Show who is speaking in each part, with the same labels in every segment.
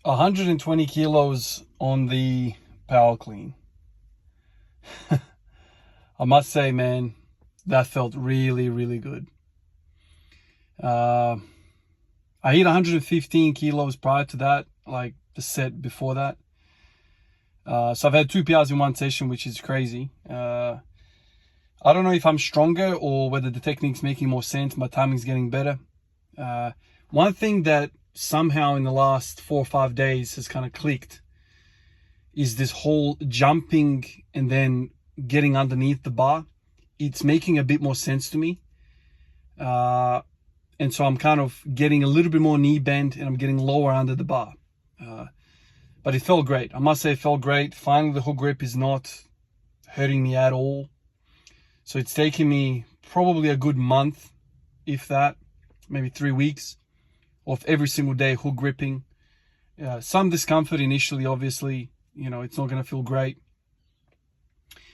Speaker 1: 120 kilos on the power clean. I must say, man, that felt really, really good. I hit 115 kilos prior to that, like the set before that. So I've had 2 PRs in one session, which is crazy. I don't know if I'm stronger or whether the technique's making more sense. My timing's getting better. One thing that somehow in the last 4 or 5 days has kind of clicked is this whole jumping and then getting underneath the bar. It's making a bit more sense to me. And so I'm kind of getting a little bit more knee bend and I'm getting lower under the bar. But it felt great. I must say it felt great. Finally, the hook grip is not hurting me at all. So it's taken me probably a good month, if that, maybe 3 weeks of every single day hook gripping. Some discomfort initially, obviously, it's not going to feel great.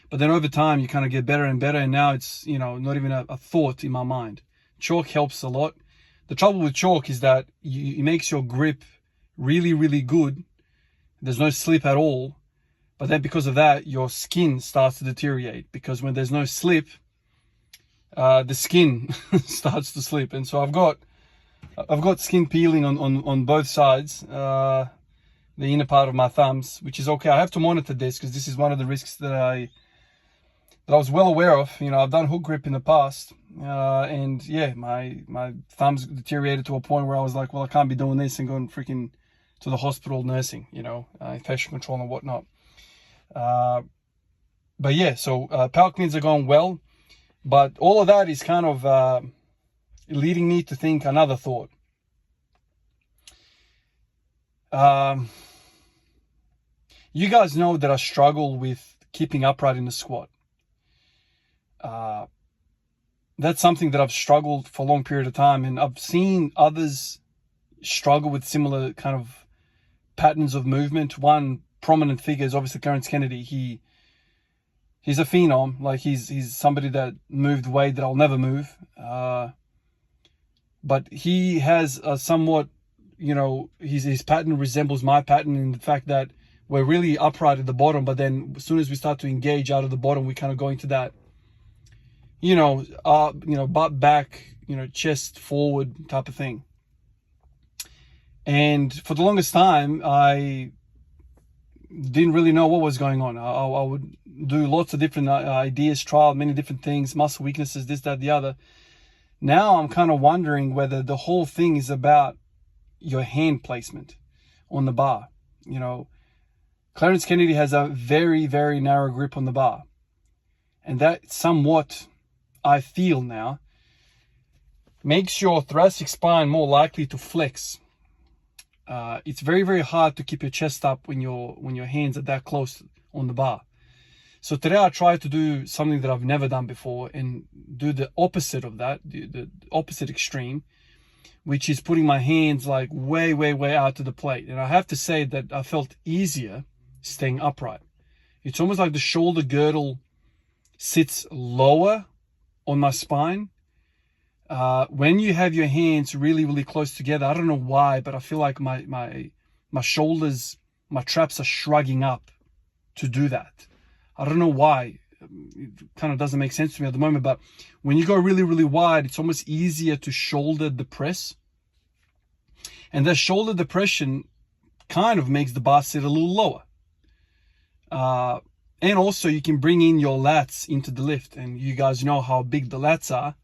Speaker 1: But then over time, you kind of get better and better. And now it's, not even a thought in my mind. Chalk helps a lot. The trouble with chalk is that it makes your grip really, really good. There's no slip at all. But then because of that, your skin starts to deteriorate. Because when there's no slip, the skin starts to slip. And so I've got skin peeling on both sides, the inner part of my thumbs, which is okay. I have to monitor this because this is one of the risks that I was well aware of. I've done hook grip in the past, and yeah, my thumbs deteriorated to a point where I was like, well, I can't be doing this and going freaking to the hospital nursing, infection control and whatnot. But yeah, so power cleans are going well, but all of that is kind of leading me to think another thought. You guys know that I struggle with keeping upright in the squat. That's something that I've struggled for a long period of time, and I've seen others struggle with similar kind of patterns of movement. One prominent figure is obviously Clarence Kennedy. He's a phenom. Like he's somebody that moved weight that I'll never move. But he has a somewhat, his pattern resembles my pattern in the fact that we're really upright at the bottom, but then as soon as we start to engage out of the bottom, we kind of go into that, butt back, chest forward type of thing. And for the longest time, I didn't really know what was going on. I would do lots of different ideas, trial many different things, muscle weaknesses, this, that, the other. Now I'm kind of wondering whether the whole thing is about your hand placement on the bar. Clarence Kennedy has a very, very narrow grip on the bar. And that somewhat, I feel now, makes your thoracic spine more likely to flex. It's very, very hard to keep your chest up when your hands are that close on the bar. So today I tried to do something that I've never done before and do the opposite of that, the opposite extreme, which is putting my hands like way, way, way out to the plate. And I have to say that I felt easier staying upright. It's almost like the shoulder girdle sits lower on my spine. When you have your hands really, really close together, I don't know why, but I feel like my shoulders, my traps are shrugging up to do that. I don't know why. It kind of doesn't make sense to me at the moment, but when you go really, really wide, it's almost easier to shoulder depress. And that shoulder depression kind of makes the bar sit a little lower. And also you can bring in your lats into the lift, and you guys know how big the lats are.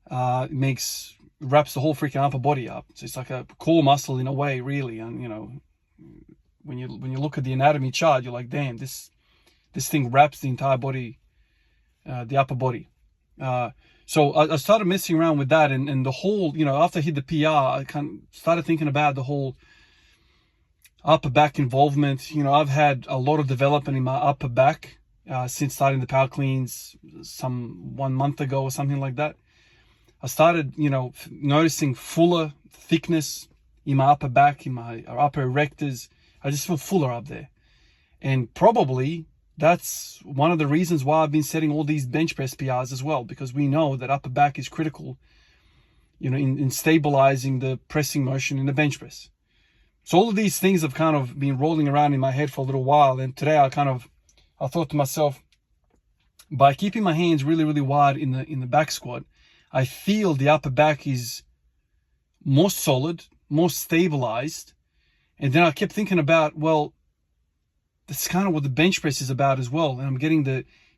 Speaker 1: It wraps the whole freaking upper body up. So it's like a core muscle in a way, really. And when you look at the anatomy chart, you're like, damn, this thing wraps the entire body, the upper body. So I started messing around with that, and the whole, after I hit the PR, I kind of started thinking about the whole upper back involvement. I've had a lot of development in my upper back since starting the power cleans 1 month ago or something like that. I started, noticing fuller thickness in my upper back, in my upper erectors. I just feel fuller up there. And probably that's one of the reasons why I've been setting all these bench press PRs as well, because we know that upper back is critical, in stabilizing the pressing motion in the bench press. So all of these things have kind of been rolling around in my head for a little while. And today I thought to myself, by keeping my hands really, really wide in the back squat, I feel the upper back is more solid, more stabilized. And then I kept thinking about, well, that's kind of what the bench press is about as well. And I'm getting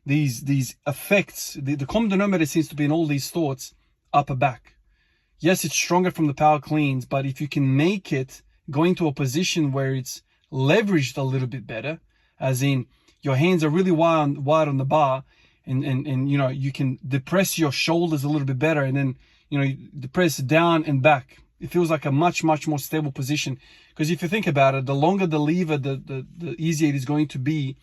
Speaker 1: these effects. The common denominator seems to be in all these thoughts, upper back. Yes, it's stronger from the power cleans, but if you can make it going to a position where it's leveraged a little bit better, as in your hands are really wide on the bar, and you know, you can depress your shoulders a little bit better, and then, you know, you depress down and back. It feels like a much more stable position. Because if you think about it, the longer the lever, the easier it is going to be,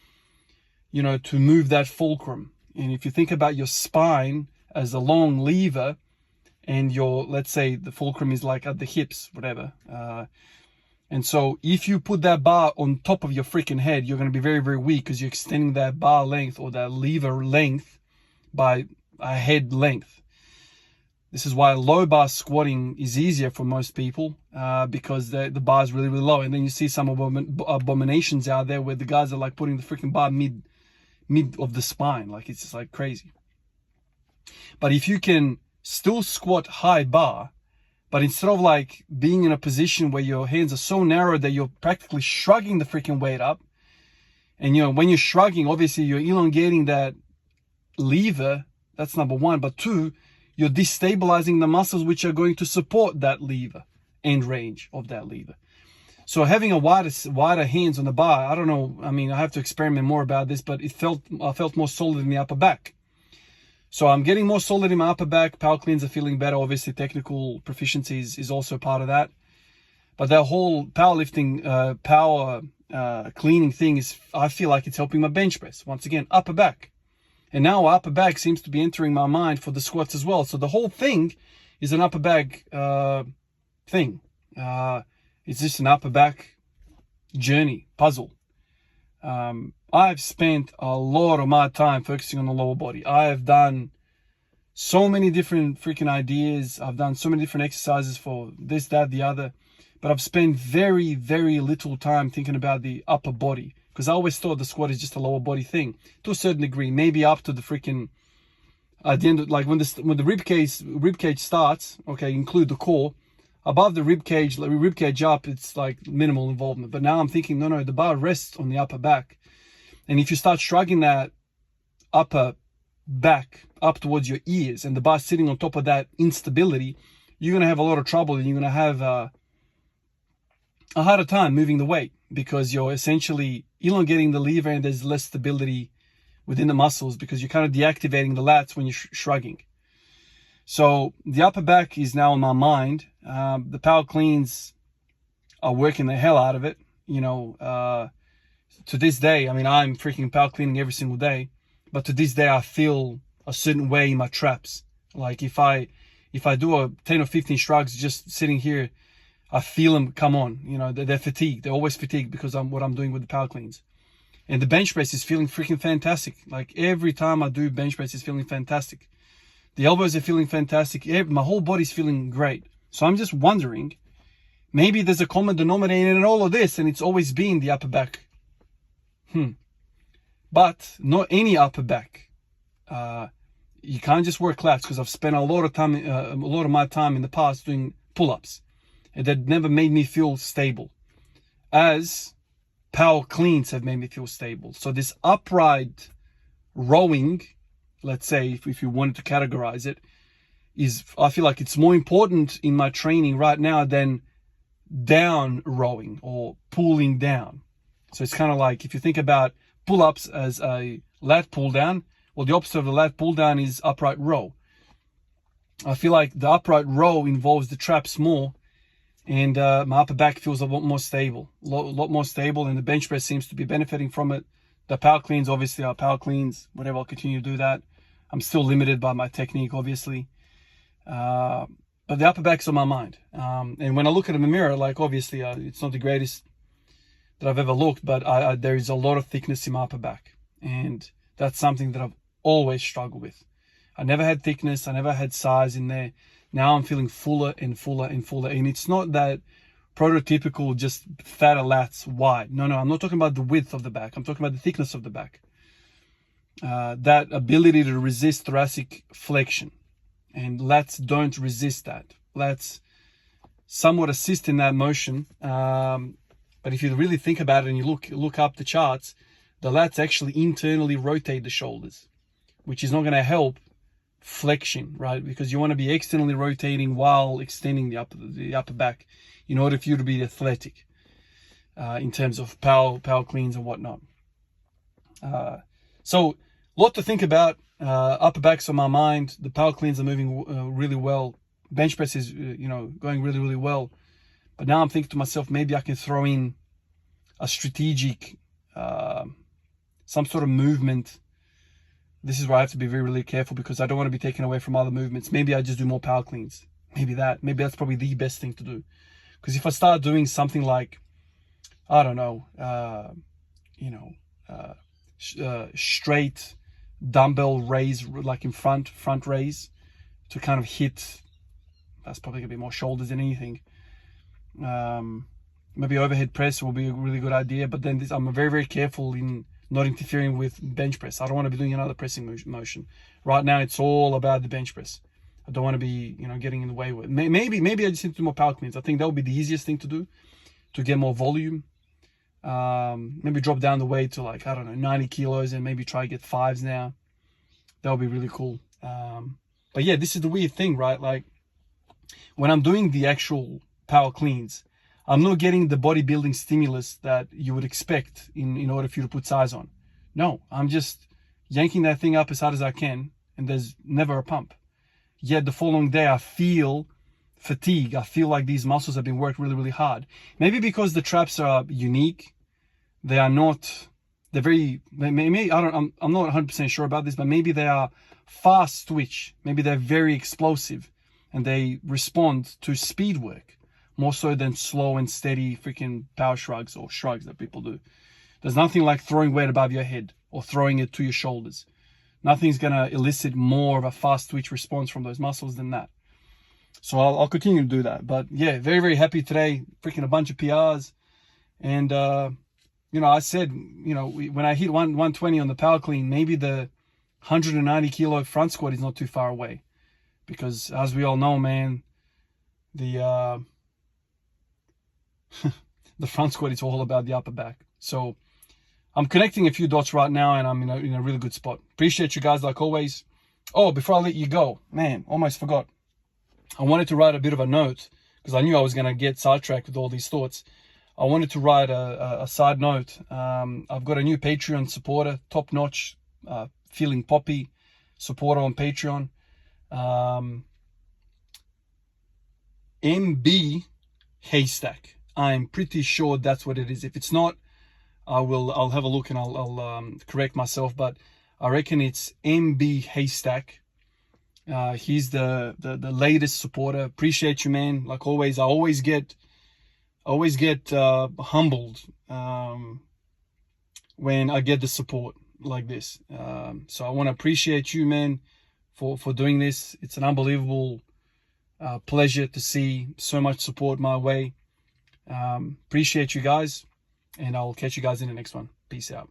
Speaker 1: you know, to move that fulcrum. And if you think about your spine as a long lever, and your, let's say the fulcrum is like at the hips, whatever. And so if you put that bar on top of your freaking head, you're going to be very, very weak, because you're extending that bar length or that lever length by a head length. This is why low bar squatting is easier for most people, because the bar is really, really low. And then you see some abominations out there where the guys are like putting the freaking bar mid of the spine. Like, it's just like crazy. But if you can still squat high bar, but instead of like being in a position where your hands are so narrow that you're practically shrugging the freaking weight up, and, you know, when you're shrugging, obviously you're elongating that lever. That's number one. But two, you're destabilizing the muscles which are going to support that lever, end range of that lever. So having a wider hands on the bar, I don't know, I mean, I have to experiment more about this, but I felt more solid in the upper back. So I'm getting more solid in my upper back. Power cleans are feeling better. Obviously, technical proficiency is also part of that. But that whole powerlifting, power cleaning thing is, I feel like it's helping my bench press. Once again, upper back. And now upper back seems to be entering my mind for the squats as well. So the whole thing is an upper back thing. It's just an upper back journey, puzzle. I've spent a lot of my time focusing on the lower body. I have done so many different freaking ideas. I've done so many different exercises for this, that, the other. But I've spent very, very little time thinking about the upper body. Because I always thought the squat is just a lower body thing. To a certain degree. Maybe up to the freaking... At the end of, like when the rib cage starts, okay, include the core. Above the rib cage up, it's like minimal involvement. But now I'm thinking, no, the bar rests on the upper back. And if you start shrugging that upper back up towards your ears, and the bar sitting on top of that instability, you're going to have a lot of trouble, and you're going to have a harder time moving the weight, because you're essentially elongating the lever and there's less stability within the muscles, because you're kind of deactivating the lats when you're shrugging. So the upper back is now in my mind. The power cleans are working the hell out of it. You know, to this day, I mean, I'm freaking power cleaning every single day, but to this day, I feel a certain way in my traps. Like if I do a 10 or 15 shrugs just sitting here, I feel them come on. You know, they're fatigued. They're always fatigued because what I'm doing with the power cleans. And the bench press is feeling freaking fantastic. Like every time I do bench press, it's feeling fantastic. The elbows are feeling fantastic. My whole body's feeling great. So I'm just wondering, maybe there's a common denominator in all of this, and it's always been the upper back. But not any upper back. You can't just work lats, because I've spent a lot of my time in the past doing pull-ups, and that never made me feel stable, as power cleans have made me feel stable. So this upright rowing, let's say, if you wanted to categorize it, I feel like it's more important in my training right now than down rowing or pulling down. So it's kind of like, if you think about pull-ups as a lat pull down, well, the opposite of the lat pull down is upright row. I feel like the upright row involves the traps more, and my upper back feels a lot more stable, lot more stable, and the bench press seems to be benefiting from it. The power cleans, obviously, are power cleans. Whatever, I'll continue to do that. I'm still limited by my technique, obviously. But the upper back's on my mind. And when I look at it in the mirror, like, obviously, it's not the greatest that I've ever looked, but there is a lot of thickness in my upper back. And that's something that I've always struggled with. I never had thickness. I never had size in there. Now I'm feeling fuller and fuller and fuller. And it's not that prototypical just fatter lats wide. No, I'm not talking about the width of the back. I'm talking about the thickness of the back. That ability to resist thoracic flexion. And lats don't resist that. Lats somewhat assist in that motion. But if you really think about it and you look up the charts, the lats actually internally rotate the shoulders, which is not going to help flexion, right? Because you want to be externally rotating while extending the upper back in order for you to be athletic in terms of power cleans and whatnot. So a lot to think about. Upper back's on my mind. The power cleans are moving really well. Bench press is going really well. But now I'm thinking to myself, maybe I can throw in a strategic some sort of movement. This is where I have to be really careful because I don't want to be taken away from other movements. Maybe I just do more power cleans. Maybe that's probably the best thing to do. Because if I start doing something like, I don't know, straight dumbbell raise, like in front raise, to kind of hit, that's probably gonna be more shoulders than anything. Maybe overhead press will be a really good idea, but then I'm very careful in not interfering with bench press. I don't want to be doing another pressing motion. Right now, it's all about the bench press. I don't want to be, getting in the way with it. Maybe I just need to do more power cleans. I think that would be the easiest thing to do to get more volume. Maybe drop down the weight to 90 kilos and maybe try to get 5s now. That would be really cool. But yeah, this is the weird thing, right? Like when I'm doing the actual power cleans, I'm not getting the bodybuilding stimulus that you would expect in order for you to put size on. No, I'm just yanking that thing up as hard as I can, and there's never a pump. Yet the following day, I feel fatigue. I feel like these muscles have been worked really hard. Maybe because the traps are unique. They are not, they're very, maybe, I'm not 100% sure about this, but maybe they are fast twitch. Maybe they're very explosive and they respond to speed work more so than slow and steady freaking power shrugs or shrugs that people do. There's nothing like throwing weight above your head or throwing it to your shoulders. Nothing's going to elicit more of a fast twitch response from those muscles than that. So I'll continue to do that. But yeah, very happy today. Freaking a bunch of PRs. And, I said, when I hit 120 on the power clean, maybe the 190 kilo front squat is not too far away. Because as we all know, man, the the front squat is all about the upper back. So I'm connecting a few dots right now, and I'm in a really good spot. Appreciate you guys like always. Oh, before I let you go, man, almost forgot. I wanted to write a bit of a note because I knew I was going to get sidetracked with all these thoughts. I wanted to write a side note. I've got a new Patreon supporter, top-notch, feeling poppy supporter on Patreon. MB Haystack. I'm pretty sure that's what it is. If it's not, I'll have a look and I'll correct myself, but I reckon it's MB Haystack. He's the latest supporter. Appreciate you, man. Like always, I always get humbled when I get the support like this. So I want to appreciate you, man, for doing this. It's an unbelievable pleasure to see so much support my way. Appreciate you guys, and I'll catch you guys in the next one. Peace out.